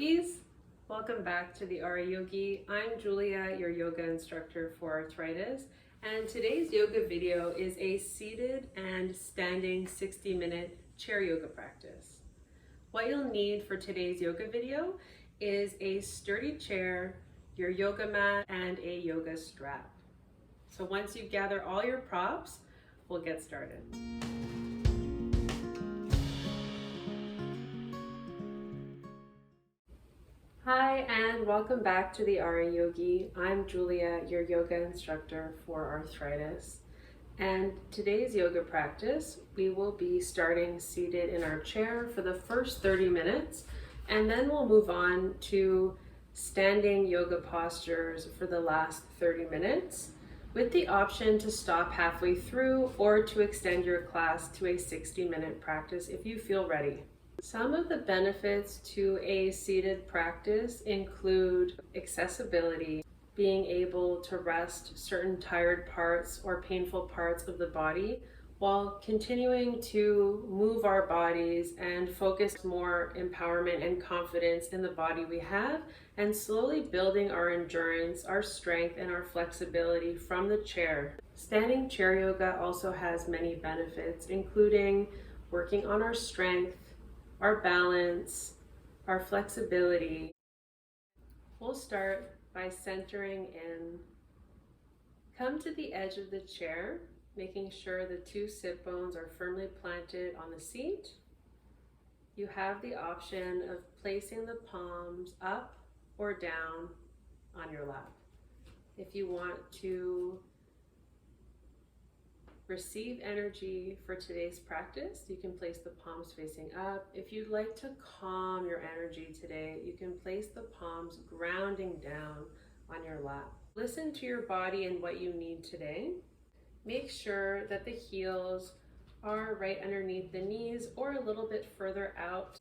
Yogis. Welcome back to the RA Yogi. I'm Julia, your yoga instructor for arthritis, and today's yoga video is a seated and standing 60-minute chair yoga practice. What you'll need for today's yoga video is a sturdy chair, your yoga mat, and a yoga strap. So once you gather all your props, we'll get started. Hi, and welcome back to the RA Yogi. I'm Julia, your yoga instructor for arthritis. And today's yoga practice, we will be starting seated in our chair for the first 30 minutes, and then we'll move on to standing yoga postures for the last 30 minutes, with the option to stop halfway through or to extend your class to a 60-minute practice if you feel ready. Some of the benefits to a seated practice include accessibility, being able to rest certain tired parts or painful parts of the body while continuing to move our bodies and focus more empowerment and confidence in the body we have, and slowly building our endurance, our strength, and our flexibility from the chair. Standing chair yoga also has many benefits, including working on our strength, our balance, our flexibility. We'll start by centering in. Come to the edge of the chair, making sure the two sit bones are firmly planted on the seat. You have the option of placing the palms up or down on your lap. If you want to receive energy for today's practice, you can place the palms facing up. If you'd like to calm your energy today, you can place the palms grounding down on your lap. Listen to your body and what you need today. Make sure that the heels are right underneath the knees or a little bit further out.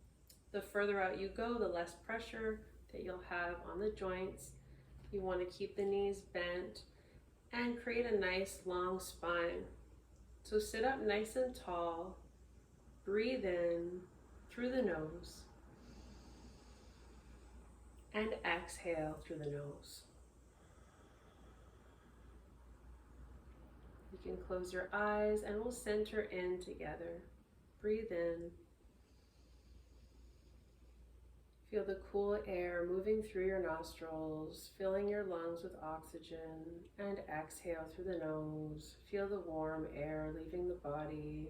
The further out you go, the less pressure that you'll have on the joints. You want to keep the knees bent and create a nice long spine. So sit up nice and tall, breathe in through the nose, and exhale through the nose. You can close your eyes and we'll center in together. Breathe in. Feel the cool air moving through your nostrils, filling your lungs with oxygen, and exhale through the nose. Feel the warm air leaving the body.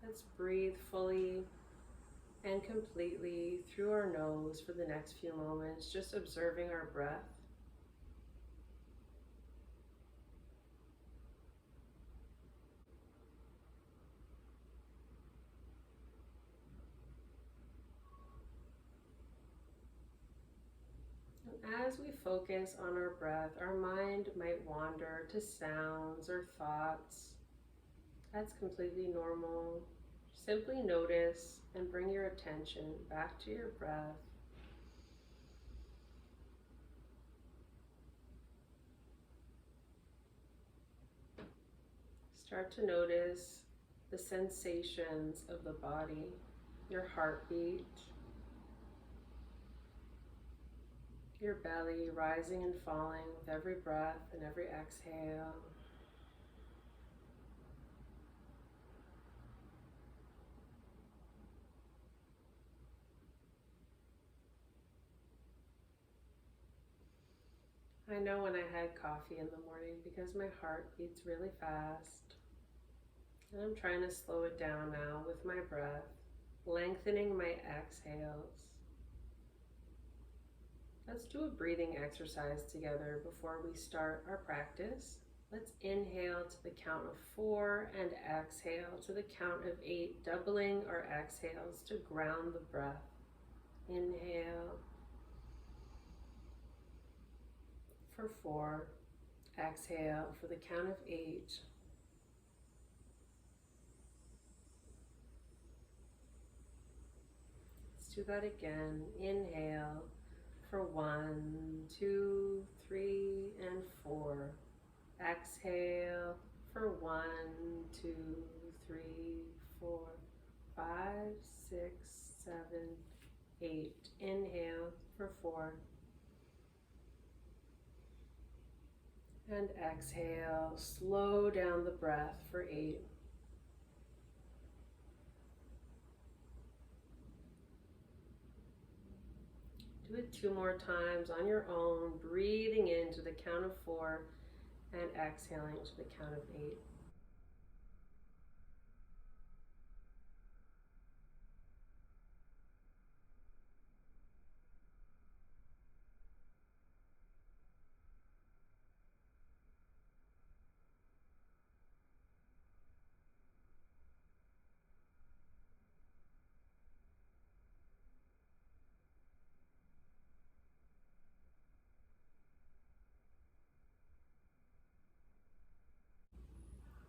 Let's breathe fully and completely through our nose for the next few moments, just observing our breath. As we focus on our breath, our mind might wander to sounds or thoughts. That's completely normal. Simply notice and bring your attention back to your breath. Start to notice the sensations of the body, your heartbeat, your belly rising and falling with every breath and every exhale. I know when I had coffee in the morning because my heart beats really fast. And I'm trying to slow it down now with my breath, lengthening my exhales. Let's do a breathing exercise together before we start our practice. Let's inhale to the count of 4 and exhale to the count of 8, doubling our exhales to ground the breath. Inhale for 4, exhale for the count of 8. Let's do that again. Inhale for 1, 2, 3, and 4. Exhale for 1, 2, 3, 4, 5, 6, 7, 8. Inhale for 4. And exhale, slow down the breath for 8. Do it 2 more times on your own, breathing in to the count of 4 and exhaling to the count of 8.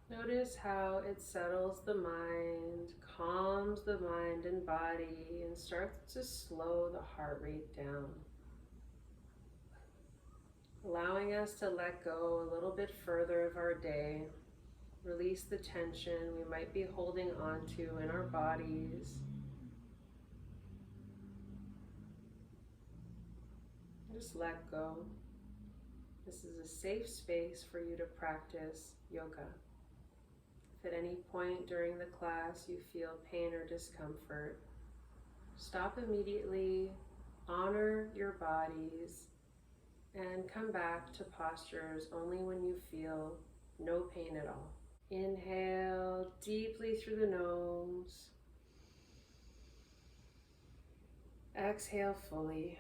Notice how it settles the mind, calms the mind and body, and starts to slow the heart rate down. Allowing us to let go a little bit further of our day, release the tension we might be holding on to in our bodies. Just let go. This is a safe space for you to practice yoga. If at any point during the class you feel pain or discomfort, stop immediately, honor your bodies, and come back to postures only when you feel no pain at all. Inhale deeply through the nose. Exhale fully.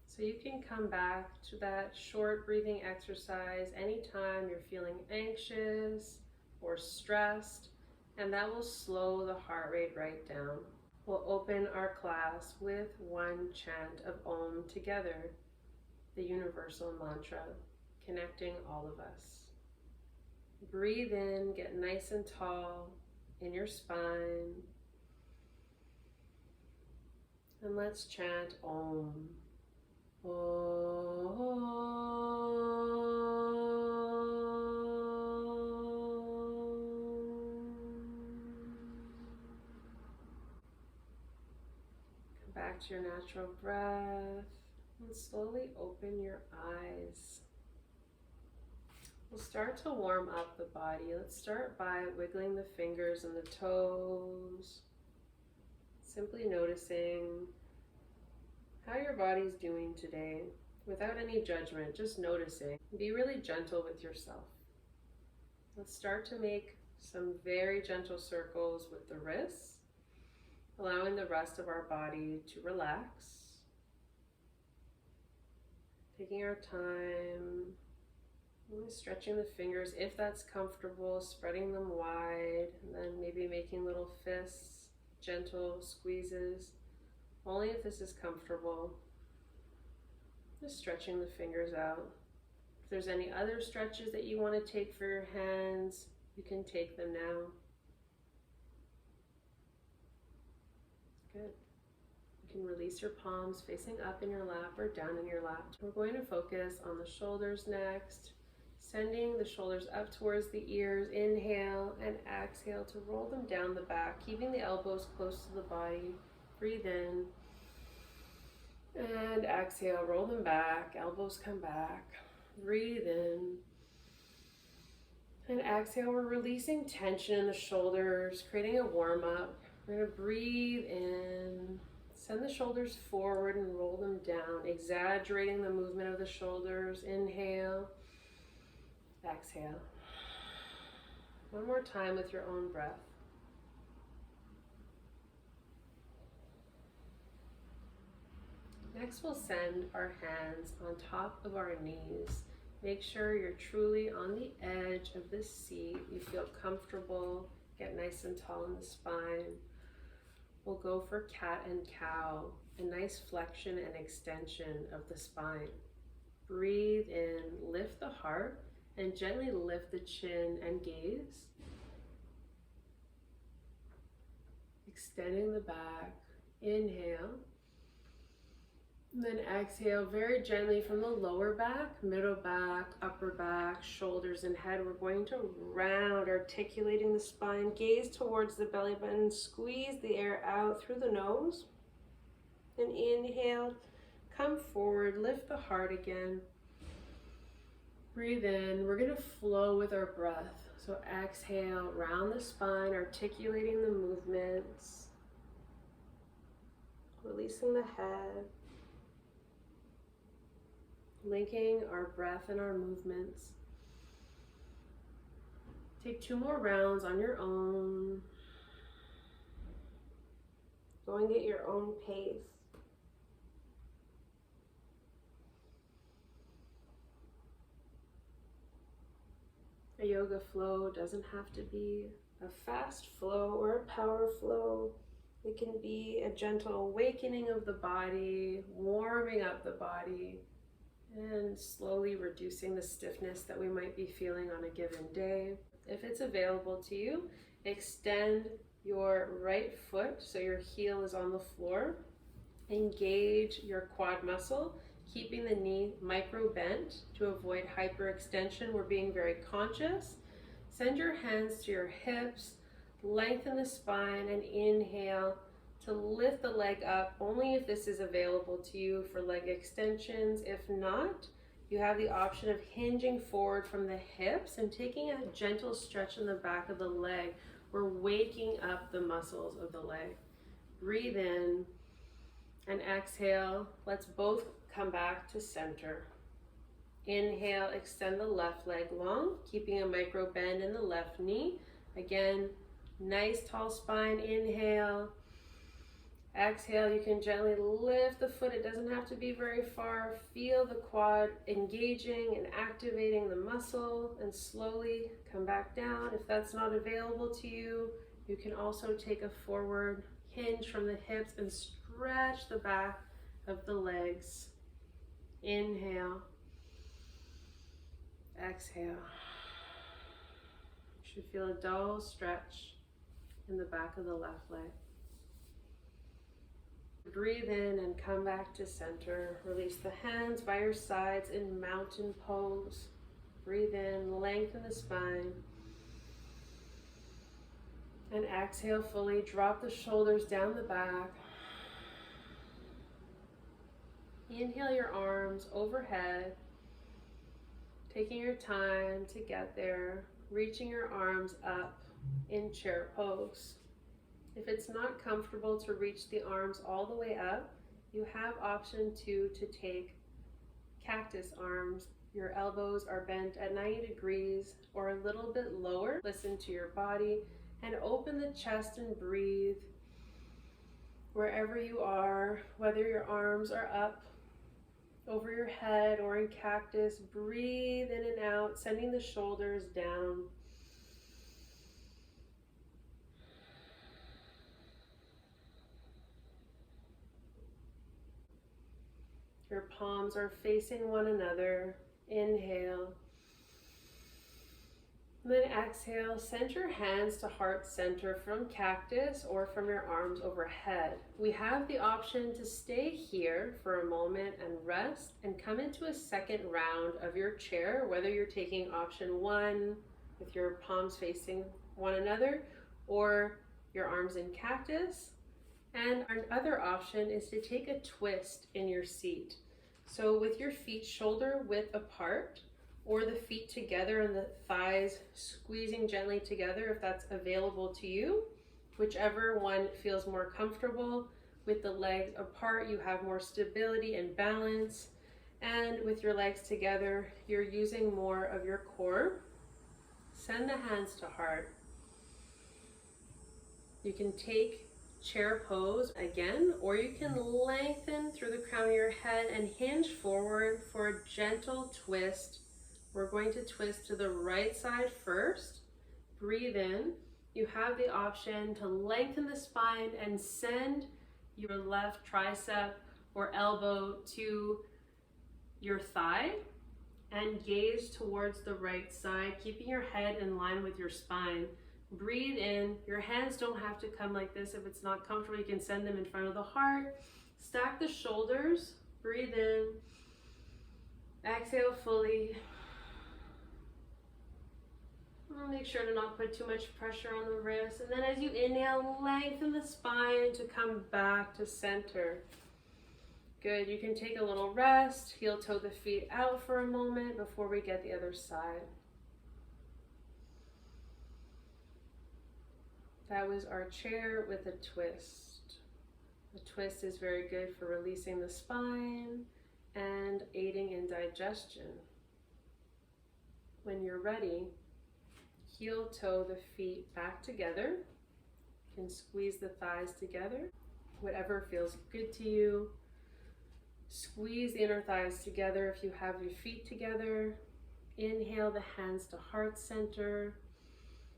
So you can come back to that short breathing exercise anytime you're feeling anxious or stressed, and that will slow the heart rate right down. We'll open our class with one chant of Om together, the universal mantra, connecting all of us. Breathe in, get nice and tall in your spine, and let's chant Om. Om. Come back to your natural breath and slowly open your eyes. We'll start to warm up the body. Let's start by wiggling the fingers and the toes, simply noticing how your body's doing today without any judgment, just noticing. Be really gentle with yourself. Let's start to make some very gentle circles with the wrists, allowing the rest of our body to relax. Taking our time, really stretching the fingers if that's comfortable, spreading them wide, and then maybe making little fists, gentle squeezes. Only if this is comfortable. Just stretching the fingers out. If there's any other stretches that you want to take for your hands, you can take them now. Good. You can release your palms facing up in your lap or down in your lap. We're going to focus on the shoulders next, sending the shoulders up towards the ears. Inhale and exhale to roll them down the back, keeping the elbows close to the body. Breathe in and exhale, roll them back, elbows come back. Breathe in and exhale. We're releasing tension in the shoulders, creating a warm up. We're going to breathe in, send the shoulders forward and roll them down, exaggerating the movement of the shoulders. Inhale, exhale. One more time with your own breath. Next, we'll send our hands on top of our knees. Make sure you're truly on the edge of the seat. You feel comfortable. Get nice and tall in the spine. We'll go for cat and cow, a nice flexion and extension of the spine. Breathe in, lift the heart, and gently lift the chin and gaze. Extending the back. Inhale. And then exhale very gently from the lower back, middle back, upper back, shoulders and head. We're going to round, articulating the spine, gaze towards the belly button, squeeze the air out through the nose. And inhale, come forward, lift the heart again. Breathe in. We're going to flow with our breath. So exhale, round the spine, articulating the movements. Releasing the head. Linking our breath and our movements. Take 2 more rounds on your own. Going at your own pace. A yoga flow doesn't have to be a fast flow or a power flow. It can be a gentle awakening of the body, warming up the body, and slowly reducing the stiffness that we might be feeling on a given day. If it's available to you, extend your right foot so your heel is on the floor. Engage your quad muscle, keeping the knee micro bent to avoid hyperextension. We're being very conscious. Send your hands to your hips, lengthen the spine, and inhale to lift the leg up, only if this is available to you for leg extensions. If not, you have the option of hinging forward from the hips and taking a gentle stretch in the back of the leg. We're waking up the muscles of the leg. Breathe in and exhale. Let's both come back to center. Inhale, extend the left leg long, keeping a micro bend in the left knee. Again, nice tall spine. Inhale. Exhale, you can gently lift the foot. It doesn't have to be very far. Feel the quad engaging and activating the muscle, and slowly come back down. If that's not available to you, you can also take a forward hinge from the hips and stretch the back of the legs. Inhale. Exhale. You should feel a dull stretch in the back of the left leg. Breathe in and come back to center. Release the hands by your sides in mountain pose. Breathe in, lengthen the spine. And exhale fully. Drop the shoulders down the back. Inhale your arms overhead. Taking your time to get there. Reaching your arms up in chair pose. If it's not comfortable to reach the arms all the way up, you have option 2 to take cactus arms. Your elbows are bent at 90 degrees or a little bit lower. Listen to your body and open the chest and breathe wherever you are, whether your arms are up over your head or in cactus. Breathe in and out, sending the shoulders down. Your palms are facing one another. Inhale. And then exhale, send your hands to heart center from cactus or from your arms overhead. We have the option to stay here for a moment and rest and come into a second round of your chair, whether you're taking option 1 with your palms facing one another or your arms in cactus. And our other option is to take a twist in your seat. So with your feet shoulder width apart, or the feet together and the thighs squeezing gently together if that's available to you. Whichever one feels more comfortable. With the legs apart, you have more stability and balance. And with your legs together, you're using more of your core. Send the hands to heart. You can take chair pose again, or you can lengthen through the crown of your head and hinge forward for a gentle twist. We're going to twist to the right side first. Breathe in. You have the option to lengthen the spine and send your left tricep or elbow to your thigh and gaze towards the right side, keeping your head in line with your spine. Breathe in. Your hands don't have to come like this. If it's not comfortable, you can send them in front of the heart. Stack the shoulders. Breathe in. Exhale fully. Make sure to not put too much pressure on the wrist. And then as you inhale, lengthen the spine to come back to center. Good. You can take a little rest. Heel toe the feet out for a moment before we get the other side. That was our chair with a twist. The twist is very good for releasing the spine and aiding in digestion. When you're ready, heel toe the feet back together. You can squeeze the thighs together, whatever feels good to you. Squeeze the inner thighs together if you have your feet together. Inhale the hands to heart center.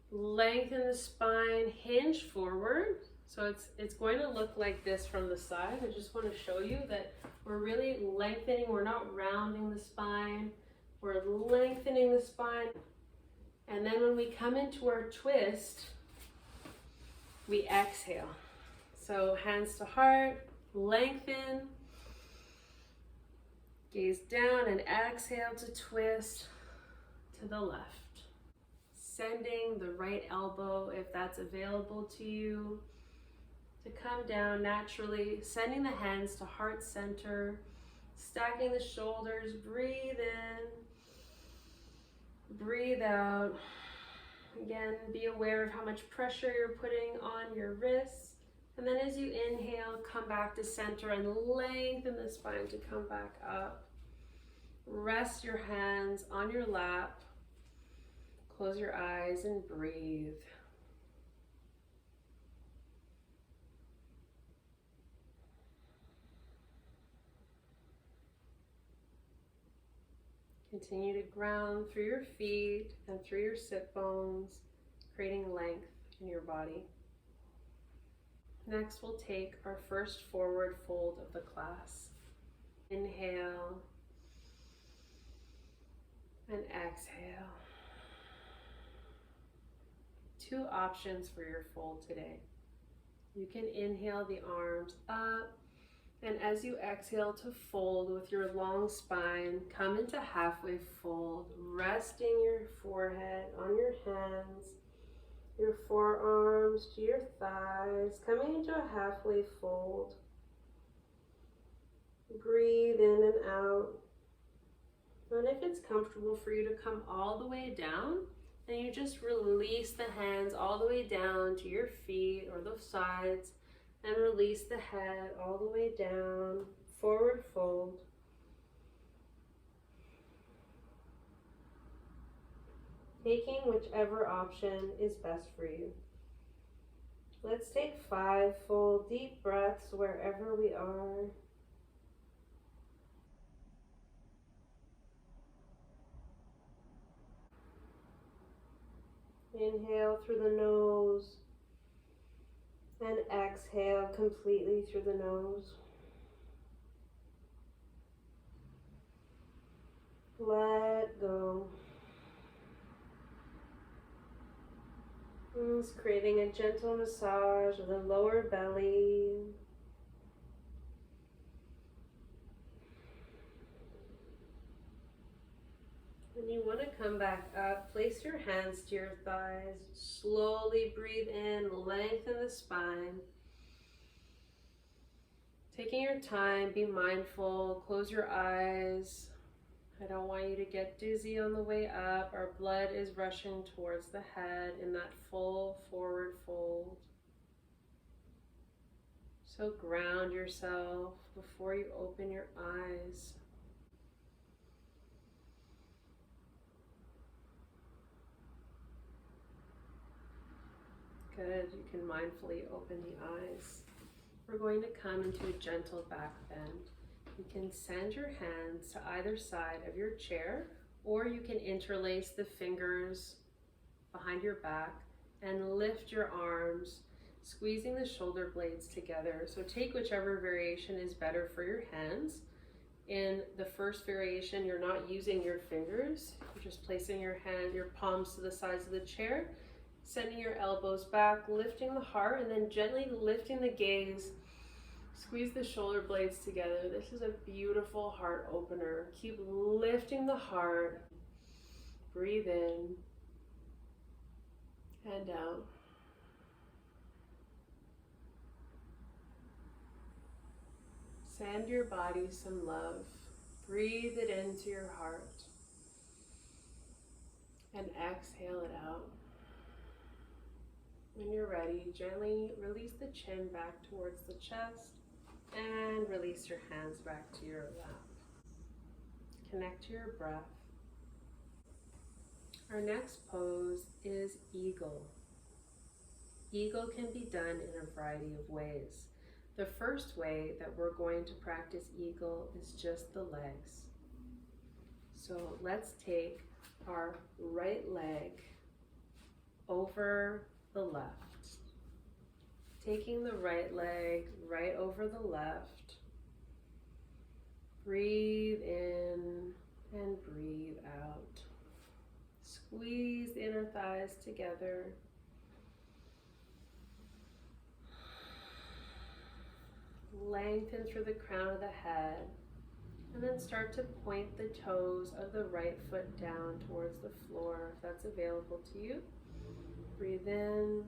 Lengthen the spine, hinge forward. So it's going to look like this from the side. I just want to show you that we're really lengthening. We're not rounding the spine. We're lengthening the spine. And then when we come into our twist, we exhale. So hands to heart, lengthen. Gaze down and exhale to twist to the left. Sending the right elbow, if that's available to you, to come down naturally. Sending the hands to heart center. Stacking the shoulders. Breathe in. Breathe out. Again, be aware of how much pressure you're putting on your wrists. And then as you inhale, come back to center and lengthen the spine to come back up. Rest your hands on your lap. Close your eyes and breathe. Continue to ground through your feet and through your sit bones, creating length in your body. Next, we'll take our first forward fold of the class. Inhale and exhale. Two options for your fold today. You can inhale the arms up, and as you exhale to fold with your long spine, come into halfway fold, resting your forehead on your hands, your forearms to your thighs, coming into a halfway fold. Breathe in and out. And if it's comfortable for you to come all the way down, then you just release the hands all the way down to your feet or the sides, and release the head all the way down, forward fold. Taking whichever option is best for you. Let's take 5 full deep breaths wherever we are. Inhale through the nose and exhale completely through the nose. Let go. Just creating a gentle massage of the lower belly. When you want to come back up, place your hands to your thighs. Slowly breathe in, lengthen the spine. Taking your time, be mindful, close your eyes. I don't want you to get dizzy on the way up. Our blood is rushing towards the head in that full forward fold. So ground yourself before you open your eyes. Good, you can mindfully open the eyes. We're going to come into a gentle back bend. You can send your hands to either side of your chair, or you can interlace the fingers behind your back and lift your arms, squeezing the shoulder blades together. So take whichever variation is better for your hands. In the first variation, you're not using your fingers. You're just placing your palms to the sides of the chair, sending your elbows back, lifting the heart, and then gently lifting the gaze Squeeze the shoulder blades together. This is a beautiful heart opener. Keep lifting the heart. Breathe in and out. Send your body some love. Breathe it into your heart. And exhale it out. When you're ready, gently release the chin back towards the chest and release your hands back to your lap. Connect to your breath. Our next pose is eagle. Eagle can be done in a variety of ways. The first way that we're going to practice eagle is just the legs. So let's take our right leg over the left. Taking the right leg right over the left. Breathe in and breathe out. Squeeze the inner thighs together. Lengthen through the crown of the head. And then start to point the toes of the right foot down towards the floor if that's available to you. Breathe in.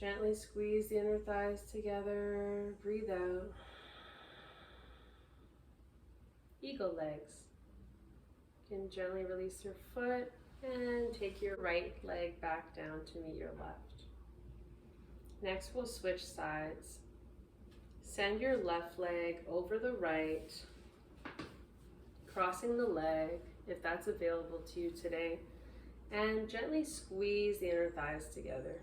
Gently squeeze the inner thighs together. Breathe out. Eagle legs. You can gently release your foot and take your right leg back down to meet your left. Next, we'll switch sides. Send your left leg over the right, crossing the leg if that's available to you today, and gently squeeze the inner thighs together.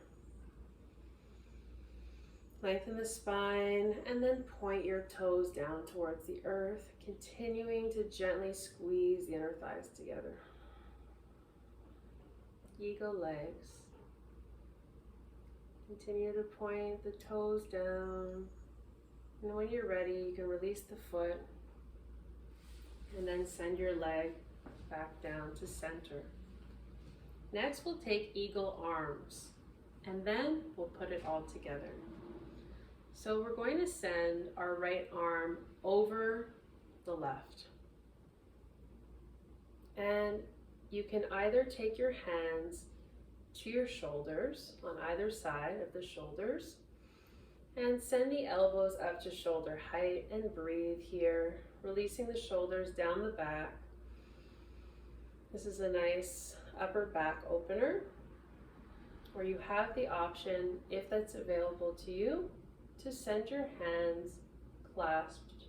Lengthen the spine and then point your toes down towards the earth, continuing to gently squeeze the inner thighs together. Eagle legs. Continue to point the toes down. And when you're ready, you can release the foot and then send your leg back down to center. Next, we'll take eagle arms and then we'll put it all together. So we're going to send our right arm over the left. And you can either take your hands to your shoulders on either side of the shoulders and send the elbows up to shoulder height and breathe here, releasing the shoulders down the back. This is a nice upper back opener where you have the option, if that's available to you, to send your hands clasped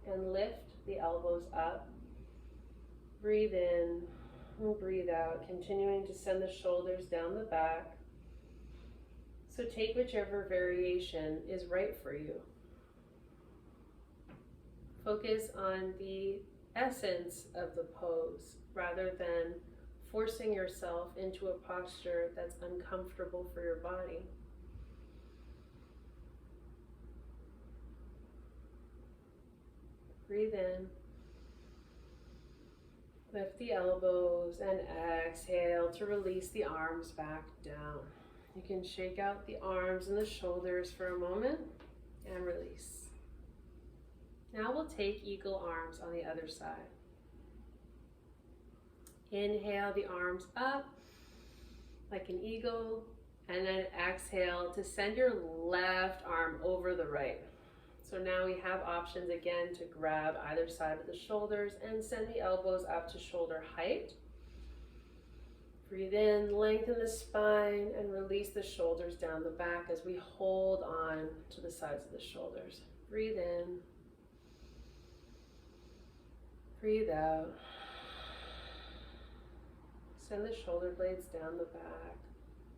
and lift the elbows up. Breathe in and breathe out, continuing to send the shoulders down the back. So take whichever variation is right for you. Focus on the essence of the pose rather than forcing yourself into a posture that's uncomfortable for your body. Breathe in. Lift the elbows and exhale to release the arms back down. You can shake out the arms and the shoulders for a moment and release. Now we'll take eagle arms on the other side. Inhale the arms up like an eagle, and then exhale to send your left arm over the right. So now we have options again to grab either side of the shoulders and send the elbows up to shoulder height. Breathe in, lengthen the spine, and release the shoulders down the back as we hold on to the sides of the shoulders. Breathe in. Breathe out. Send the shoulder blades down the back.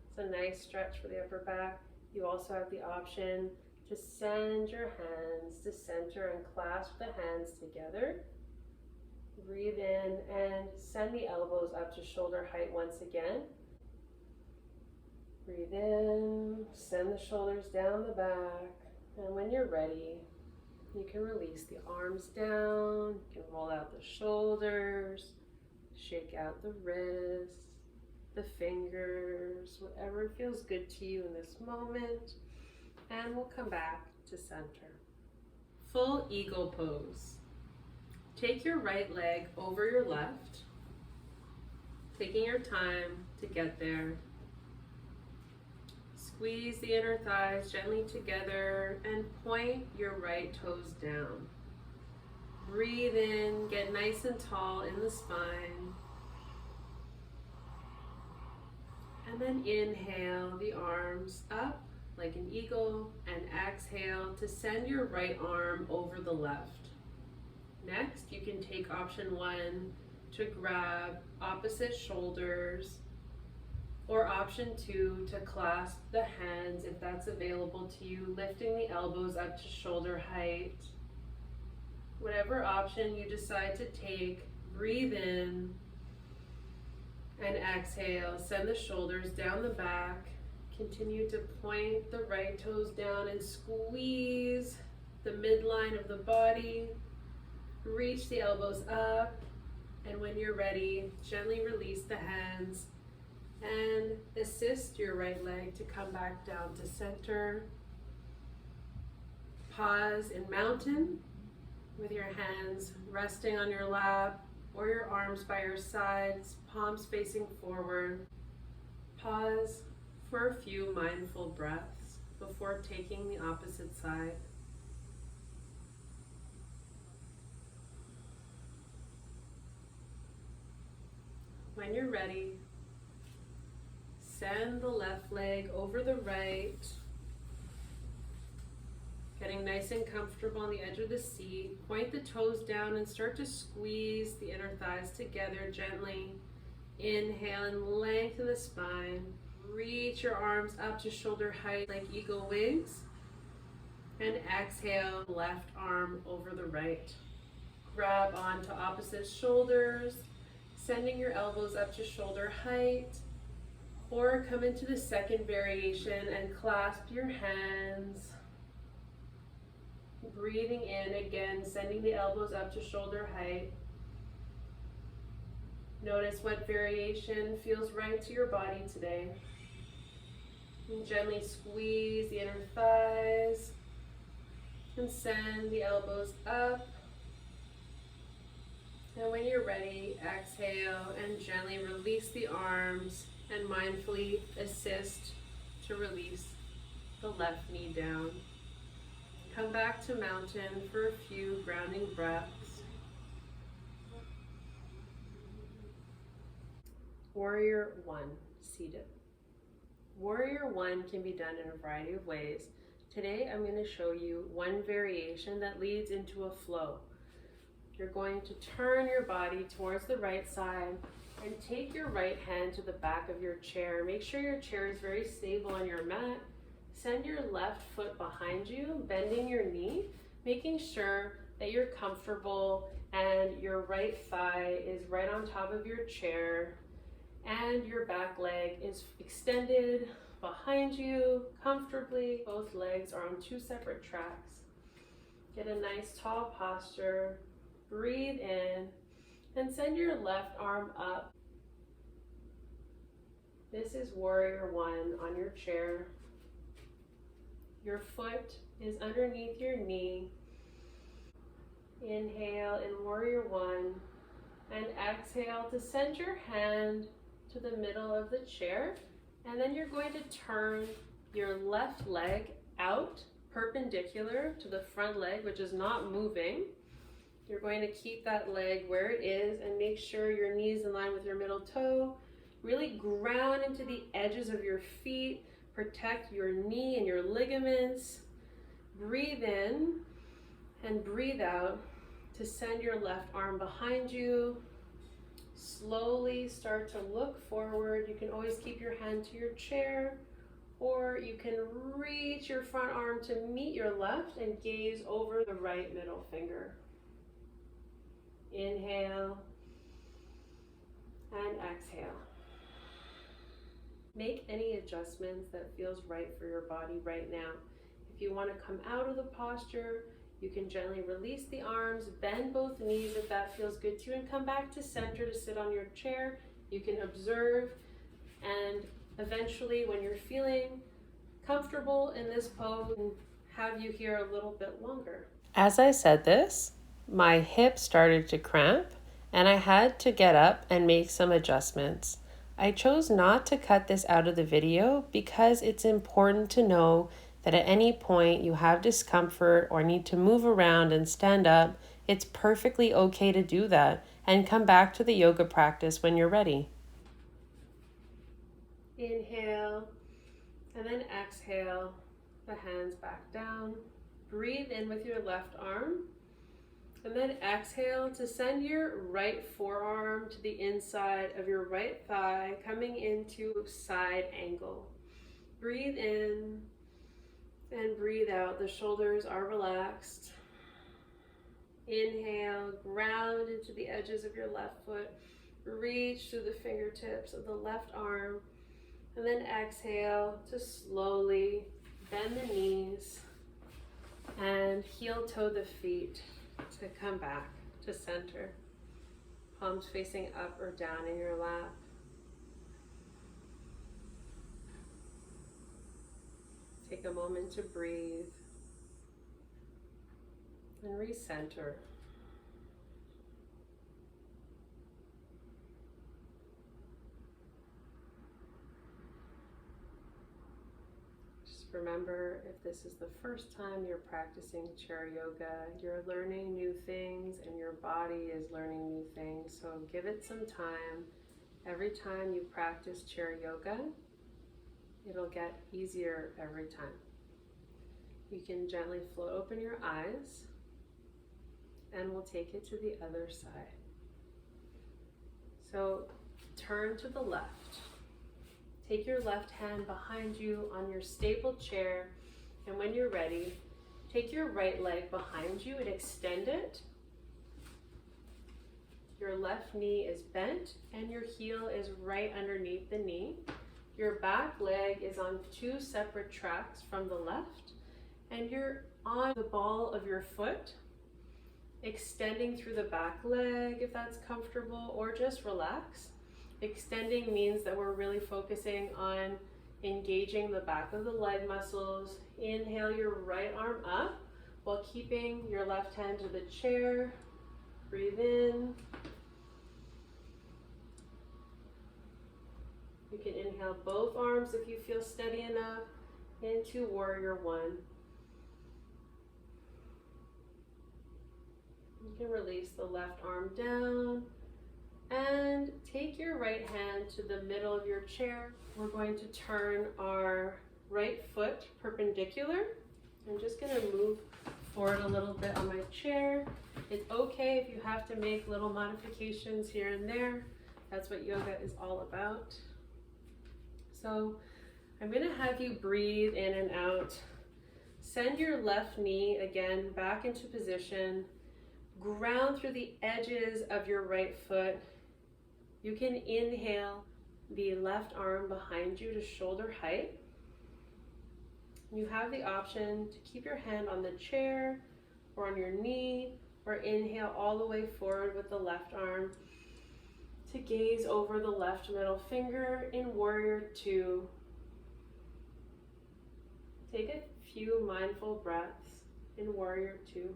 It's a nice stretch for the upper back. You also have the option to send your hands to center and clasp the hands together. Breathe in and send the elbows up to shoulder height once again. Breathe in, send the shoulders down the back, and when you're ready, you can release the arms down, you can roll out the shoulders, shake out the wrists, the fingers, whatever feels good to you in this moment. And we'll come back to center. Full eagle pose. Take your right leg over your left, taking your time to get there. Squeeze the inner thighs gently together and point your right toes down. Breathe in, get nice and tall in the spine. And then inhale the arms up like an eagle and exhale to send your right arm over the left. Next, you can take option 1 to grab opposite shoulders, or option 2 to clasp the hands if that's available to you, lifting the elbows up to shoulder height. Whatever option you decide to take, breathe in and exhale. Send the shoulders down the back. Continue to point the right toes down and squeeze the midline of the body. Reach the elbows up, and when you're ready, gently release the hands and assist your right leg to come back down to center. Pause in mountain with your hands resting on your lap or your arms by your sides, palms facing forward. Pause for a few mindful breaths before taking the opposite side. When you're ready, send the left leg over the right, getting nice and comfortable on the edge of the seat. Point the toes down and start to squeeze the inner thighs together gently. Inhale and lengthen the spine. Reach your arms up to shoulder height like eagle wings. And exhale, left arm over the right. Grab onto opposite shoulders, sending your elbows up to shoulder height. Or come into the second variation and clasp your hands. Breathing in again, sending the elbows up to shoulder height. Notice what variation feels right to your body today. And gently squeeze the inner thighs and send the elbows up. And when you're ready, exhale and gently release the arms and mindfully assist to release the left knee down. Come back to mountain for a few grounding breaths. Warrior 1, seated. Warrior 1 can be done in a variety of ways. Today I'm going to show you one variation that leads into a flow. You're going to turn your body towards the right side and take your right hand to the back of your chair. Make sure your chair is very stable on your mat. Send your left foot behind you, bending your knee, making sure that you're comfortable and your right thigh is right on top of your chair and your back leg is extended behind you comfortably. Both legs are on 2 separate tracks. Get a nice tall posture. Breathe in and send your left arm up. This is Warrior 1 on your chair. Your foot is underneath your knee. Inhale in Warrior 1 and exhale to send your hand to the middle of the chair, and then you're going to turn your left leg out perpendicular to the front leg, which is not moving. You're going to keep that leg where it is and make sure your knee is in line with your middle toe. Really ground into the edges of your feet. Protect your knee and your ligaments. Breathe in and breathe out to send your left arm behind you. Slowly start to look forward. You can always keep your hand to your chair, or you can reach your front arm to meet your left and gaze over the right middle finger. Inhale and exhale. Make any adjustments that feels right for your body right now. If you want to come out of the posture, you can gently release the arms, bend both knees if that feels good to you, and come back to center to sit on your chair. You can observe And eventually, when you're feeling comfortable in this pose, have you here a little bit longer. As I said this, my hip started to cramp and I had to get up and make some adjustments. I chose not to cut this out of the video because it's important to know that at any point you have discomfort or need to move around and stand up, it's perfectly okay to do that and come back to the yoga practice when you're ready. Inhale and then exhale, the hands back down. Breathe in with your left arm and then exhale to send your right forearm to the inside of your right thigh, coming into side angle. Breathe in and breathe out. The shoulders are relaxed. Inhale, ground into the edges of your left foot. Reach through the fingertips of the left arm. And then exhale to slowly bend the knees and heel toe the feet to come back to center. Palms facing up or down in your lap. Take a moment to breathe and recenter. Remember, if this is the first time you're practicing chair yoga, you're learning new things and your body is learning new things. So give it some time. Every time you practice chair yoga, it'll get easier every time. You can gently float open your eyes and we'll take it to the other side. So turn to the left. Take your left hand behind you on your stable chair, and when you're ready, take your right leg behind you and extend it. Your left knee is bent and your heel is right underneath the knee. Your back leg is on two separate tracks from the left, and you're on the ball of your foot, extending through the back leg if that's comfortable, or just relax. Extending means that we're really focusing on engaging the back of the leg muscles. Inhale your right arm up while keeping your left hand to the chair. Breathe in. You can inhale both arms if you feel steady enough into warrior one. You can release the left arm down. And take your right hand to the middle of your chair. We're going to turn our right foot perpendicular. I'm just going to move forward a little bit on my chair. It's okay if you have to make little modifications here and there. That's what yoga is all about. So I'm going to have you breathe in and out. Send your left knee again back into position. Ground through the edges of your right foot. You can inhale the left arm behind you to shoulder height. You have the option to keep your hand on the chair or on your knee, or inhale all the way forward with the left arm to gaze over the left middle finger in warrior two. Take a few mindful breaths in warrior two.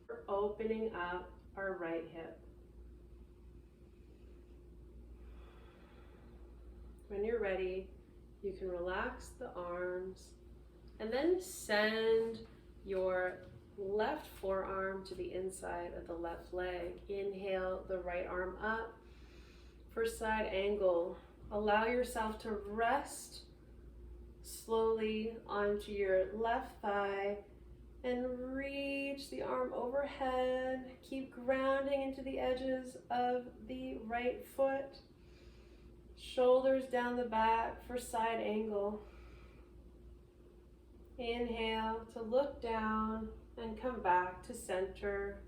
We're opening up our right hip. When you're ready, you can relax the arms and then send your left forearm to the inside of the left leg. Inhale the right arm up for side angle. Allow yourself to rest slowly onto your left thigh and reach the arm overhead. Keep grounding into the edges of the right foot. Shoulders down the back for side angle. Inhale to look down and come back to center.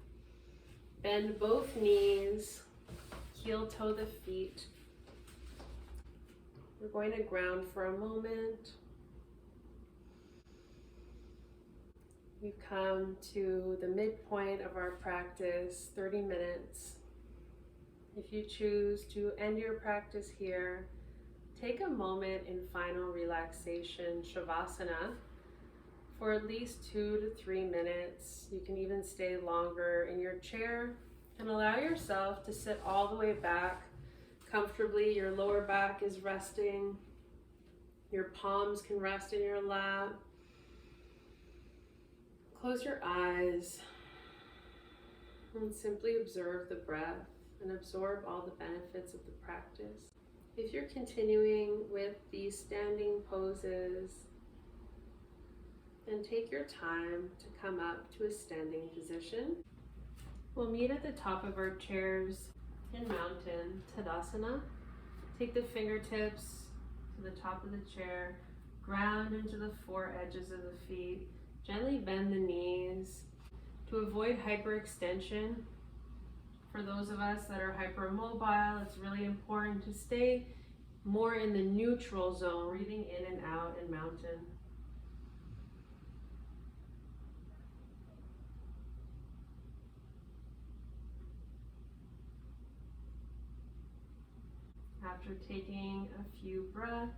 Bend both knees, heel toe the feet. We're going to ground for a moment. We've come to the midpoint of our practice, 30 minutes. If you choose to end your practice here, take a moment in final relaxation, Shavasana, for at least 2 to 3 minutes. You can even stay longer in your chair and allow yourself to sit all the way back comfortably. Your lower back is resting. Your palms can rest in your lap. Close your eyes and simply observe the breath and absorb all the benefits of the practice. If you're continuing with these standing poses, then take your time to come up to a standing position. We'll meet at the top of our chairs in Mountain Tadasana. Take the fingertips to the top of the chair, ground into the four edges of the feet, gently bend the knees. To avoid hyperextension, for those of us that are hypermobile, it's really important to stay more in the neutral zone, breathing in and out in Mountain. After taking a few breaths,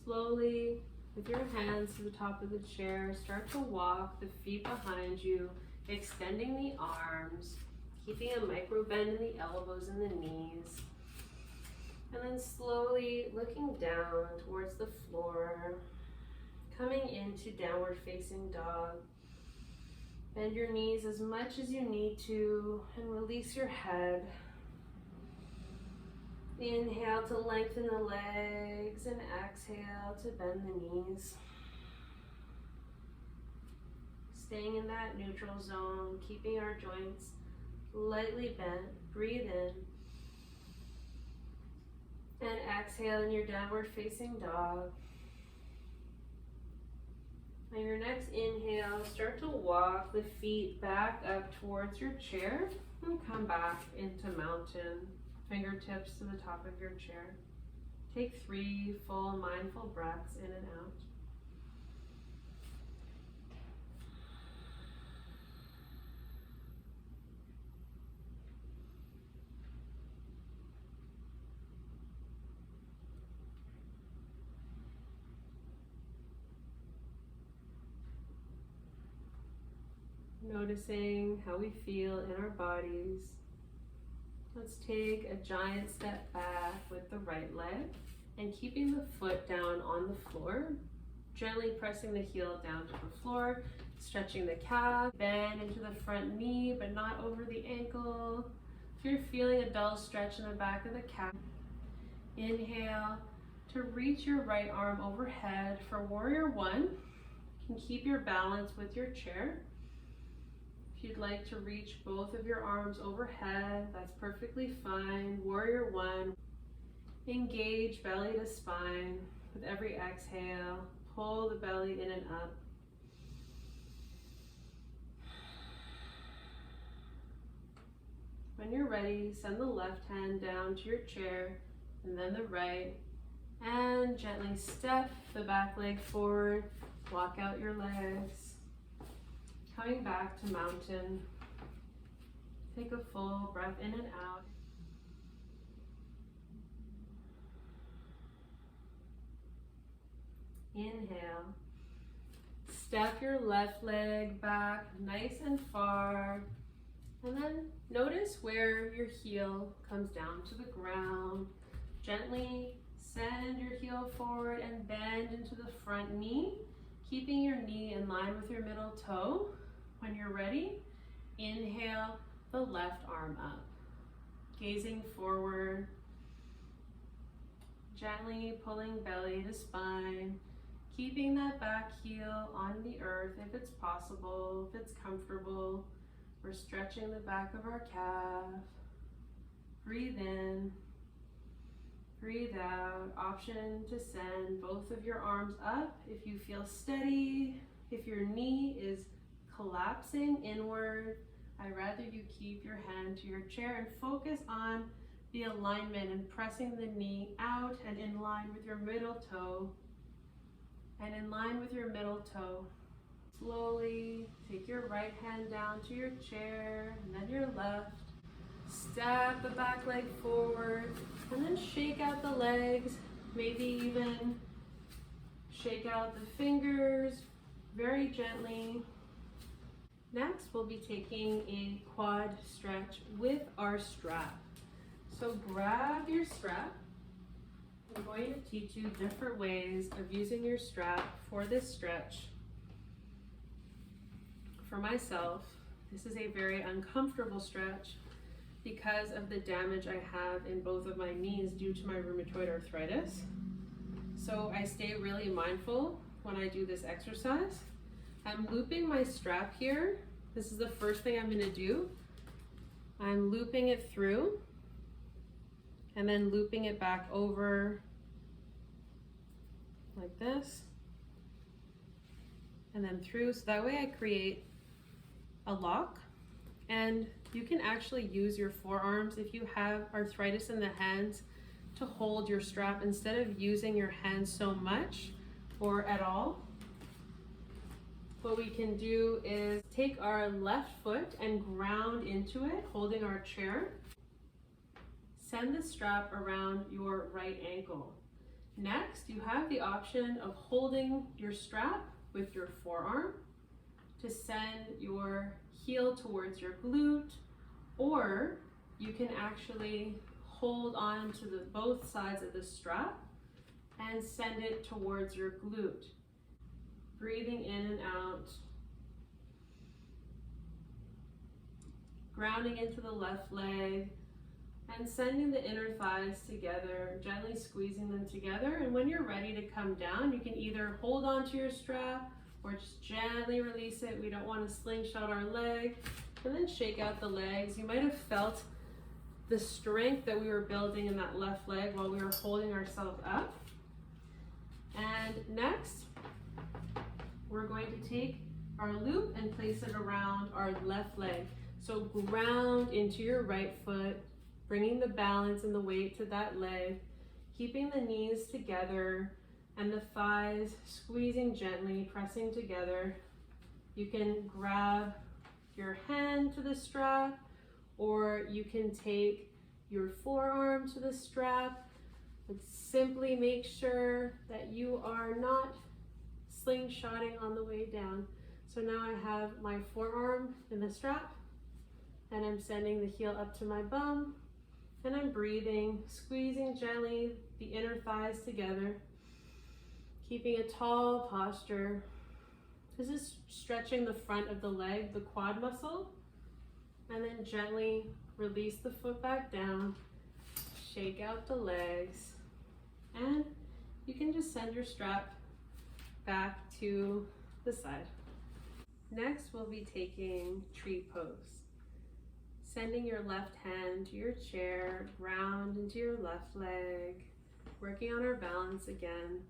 slowly, with your hands to the top of the chair, start to walk the feet behind you, extending the arms, keeping a micro bend in the elbows and the knees. And then slowly looking down towards the floor, coming into downward facing dog. Bend your knees as much as you need to and release your head. Inhale to lengthen the legs and exhale to bend the knees. Staying in that neutral zone, keeping our joints lightly bent. Breathe in. And exhale in your downward facing dog. On your next inhale, start to walk the feet back up towards your chair and come back into Mountain. Fingertips to the top of your chair. Take 3 full mindful breaths in and out. Noticing how we feel in our bodies. Let's take a giant step back with the right leg and keeping the foot down on the floor, gently pressing the heel down to the floor, stretching the calf, bend into the front knee but not over the ankle. If you're feeling a dull stretch in the back of the calf, inhale to reach your right arm overhead for Warrior One. You can keep your balance with your chair. If you'd like to reach both of your arms overhead, that's perfectly fine. Warrior One. Engage belly to spine. With every exhale, pull the belly in and up. When you're ready, send the left hand down to your chair and then the right. And gently step the back leg forward. Walk out your legs. Coming back to Mountain, take a full breath in and out. Inhale. Step your left leg back nice and far. And then notice where your heel comes down to the ground. Gently send your heel forward and bend into the front knee, keeping your knee in line with your middle toe. When you're ready, inhale the left arm up, gazing forward, gently pulling belly to spine, keeping that back heel on the earth if it's possible, if it's comfortable. We're stretching the back of our calf. Breathe in, breathe out. Option to send both of your arms up if you feel steady. If your knee is collapsing inward, I'd rather you keep your hand to your chair and focus on the alignment and pressing the knee out and in line with your middle toe. And in line with your middle toe. Slowly take your right hand down to your chair and then your left. Step the back leg forward and then shake out the legs, maybe even shake out the fingers very gently. Next, we'll be taking a quad stretch with our strap. So grab your strap. I'm going to teach you different ways of using your strap for this stretch. For myself, this is a very uncomfortable stretch because of the damage I have in both of my knees due to my rheumatoid arthritis. So I stay really mindful when I do this exercise. I'm looping my strap here. This is the first thing I'm going to do. I'm looping it through and then looping it back over like this and then through, so that way I create a lock. And you can actually use your forearms if you have arthritis in the hands to hold your strap instead of using your hands so much or at all. What we can do is take our left foot and ground into it, holding our chair. Send the strap around your right ankle. Next, you have the option of holding your strap with your forearm to send your heel towards your glute, or you can actually hold on to both sides of the strap and send it towards your glute. Breathing in and out. Grounding into the left leg and sending the inner thighs together, gently squeezing them together. And when you're ready to come down, you can either hold on to your strap or just gently release it. We don't want to slingshot our leg. And then shake out the legs. You might have felt the strength that we were building in that left leg while we were holding ourselves up. And next, we're going to take our loop and place it around our left leg. So ground into your right foot, bringing the balance and the weight to that leg, keeping the knees together and the thighs squeezing gently, pressing together. You can grab your hand to the strap, or you can take your forearm to the strap, but simply make sure that you are not slingshotting on the way down. So now I have my forearm in the strap, and I'm sending the heel up to my bum, and I'm breathing, squeezing gently the inner thighs together, keeping a tall posture. This is stretching the front of the leg, the quad muscle, and then gently release the foot back down, shake out the legs, and you can just send your strap back to the side. Next, we'll be taking tree pose. Sending your left hand to your chair, ground into your left leg, working on our balance again.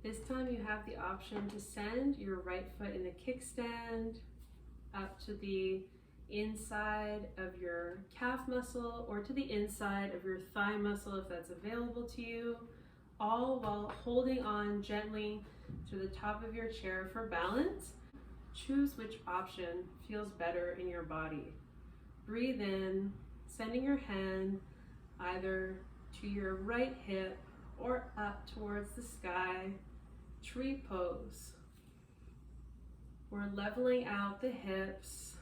This time you have the option to send your right foot in a kickstand up to the inside of your calf muscle or to the inside of your thigh muscle if that's available to you, all while holding on gently to the top of your chair for balance. Choose which option feels better in your body. Breathe in, sending your hand either to your right hip or up towards the sky. Tree pose. We're leveling out the hips.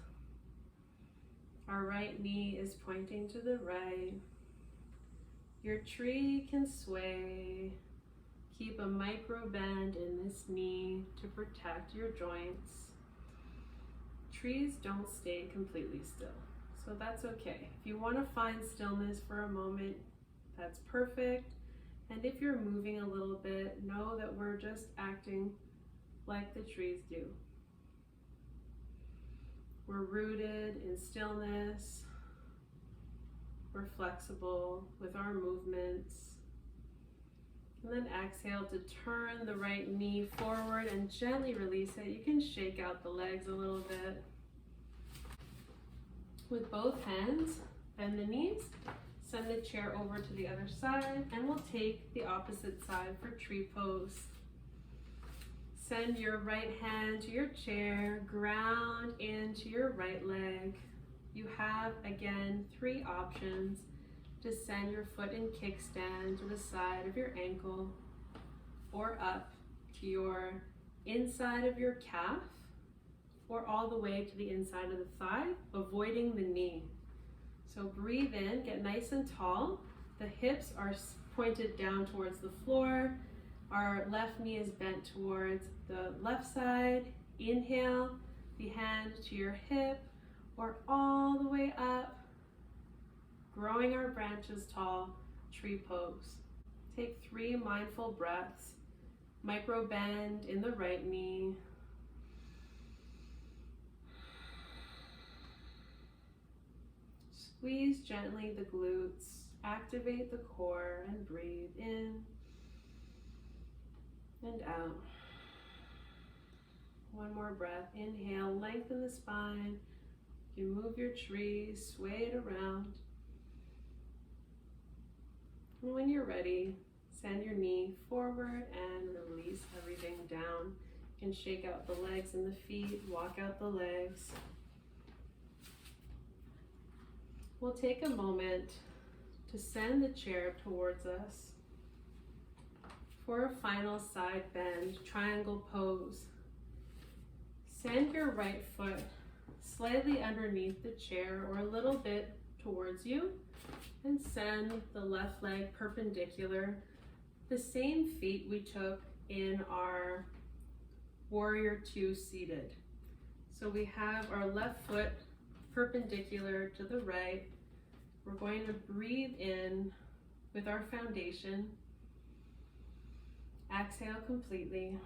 Our right knee is pointing to the right. Your tree can sway. Keep a micro bend in this knee to protect your joints. Trees don't stay completely still, so that's okay. If you want to find stillness for a moment, that's perfect. And if you're moving a little bit, know that we're just acting like the trees do. We're rooted in stillness. We're flexible with our movements. And then exhale to turn the right knee forward and gently release it. You can shake out the legs a little bit. With both hands, bend the knees. Send the chair over to the other side, and we'll take the opposite side for tree pose. Send your right hand to your chair, ground into your right leg. You have, again, 3 options to send your foot in kickstand to the side of your ankle or up to your inside of your calf or all the way to the inside of the thigh, avoiding the knee. So breathe in, get nice and tall. The hips are pointed down towards the floor. Our left knee is bent towards the left side. Inhale, the hand to your hip or all the way up, growing our branches tall, tree pose. Take 3 mindful breaths. Micro bend in the right knee. Squeeze gently the glutes, activate the core, and breathe in and out. One more breath. Inhale, lengthen the spine. You move your tree, sway it around. And when you're ready, send your knee forward and release everything down. You can shake out the legs and the feet, walk out the legs. We'll take a moment to send the chair towards us for a final side bend, triangle pose. Send your right foot slightly underneath the chair or a little bit towards you, and send the left leg perpendicular, the same feet we took in our Warrior 2 seated. So we have our left foot perpendicular to the right. We're going to breathe in with our foundation. Exhale completely.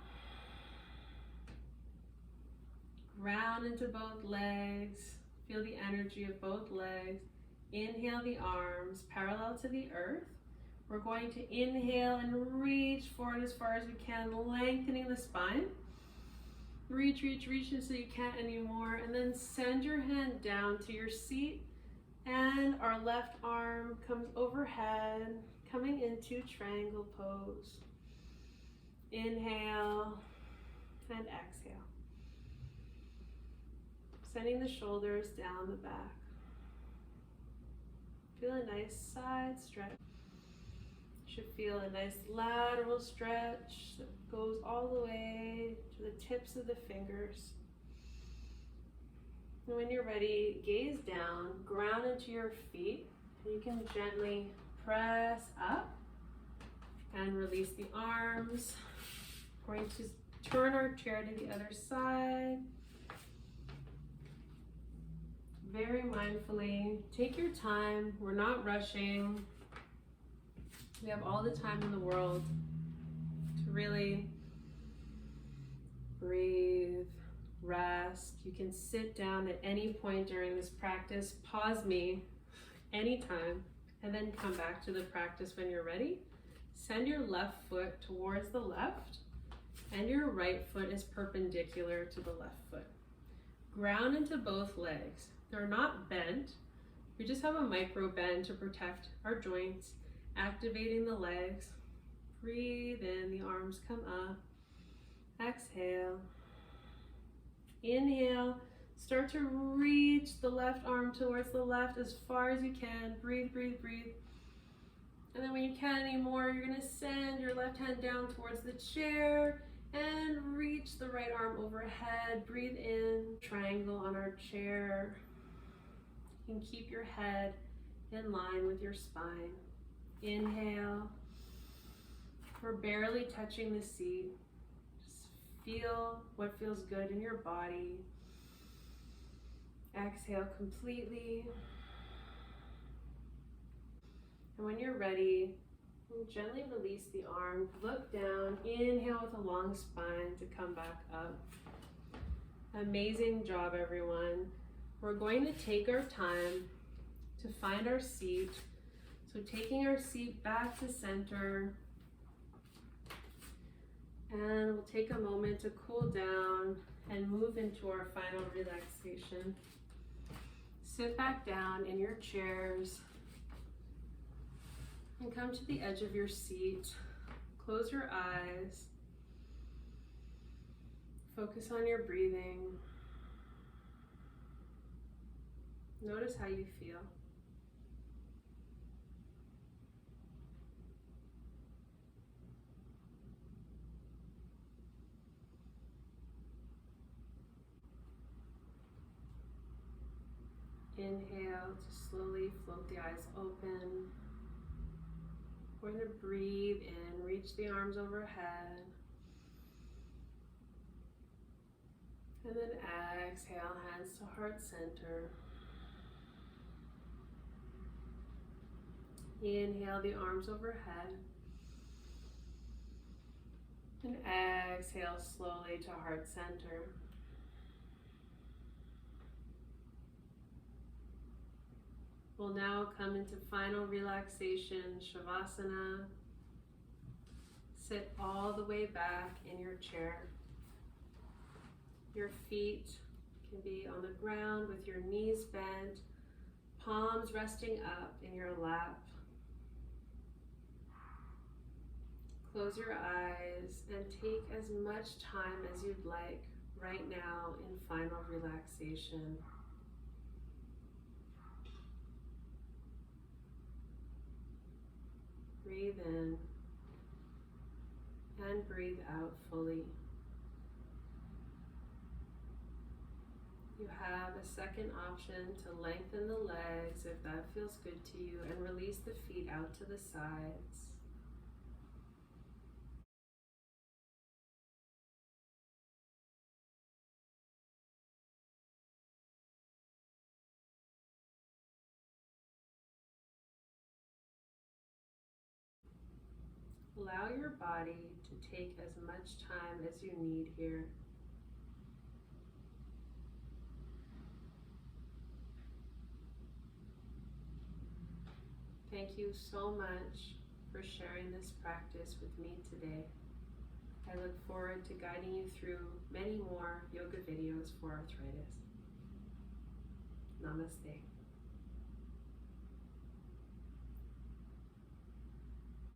Ground into both legs. Feel the energy of both legs. Inhale the arms parallel to the earth. We're going to inhale and reach forward as far as we can, lengthening the spine. Reach, reach, reach until you can't anymore. And then send your hand down to your seat. And our left arm comes overhead, coming into triangle pose. Inhale and exhale. Sending the shoulders down the back. Feel a nice side stretch. You should feel a nice lateral stretch that goes all the way to the tips of the fingers. And when you're ready, gaze down, ground into your feet. You can gently press up and release the arms. We're going to turn our chair to the other side. Very mindfully, take your time. We're not rushing. We have all the time in the world to really breathe, rest. You can sit down at any point during this practice, pause me anytime, and then come back to the practice when you're ready. Send your left foot towards the left, and your right foot is perpendicular to the left foot. Ground into both legs. They're not bent. We just have a micro bend to protect our joints, activating the legs. Breathe in, the arms come up. Exhale. Inhale. Start to reach the left arm towards the left as far as you can. Breathe, breathe, breathe. And then when you can't anymore, you're gonna send your left hand down towards the chair and reach the right arm overhead. Breathe in, triangle on our chair. You can keep your head in line with your spine. Inhale. We're barely touching the seat. Just feel what feels good in your body. Exhale completely. And when you're ready, gently release the arm. Look down. Inhale with a long spine to come back up. Amazing job, everyone. We're going to take our time to find our seat. So taking our seat back to center. And we'll take a moment to cool down and move into our final relaxation. Sit back down in your chairs and come to the edge of your seat. Close your eyes. Focus on your breathing. Notice how you feel. Inhale to slowly float the eyes open. We're going to breathe in, reach the arms overhead. And then exhale, hands to heart center. Inhale the arms overhead. And exhale slowly to heart center. We'll now come into final relaxation, Shavasana. Sit all the way back in your chair. Your feet can be on the ground with your knees bent, palms resting up in your lap. Close your eyes and take as much time as you'd like right now in final relaxation. Breathe in and breathe out fully. You have a second option to lengthen the legs if that feels good to you, and release the feet out to the sides. Allow your body to take as much time as you need here. Thank you so much for sharing this practice with me today. I look forward to guiding you through many more yoga videos for arthritis. Namaste.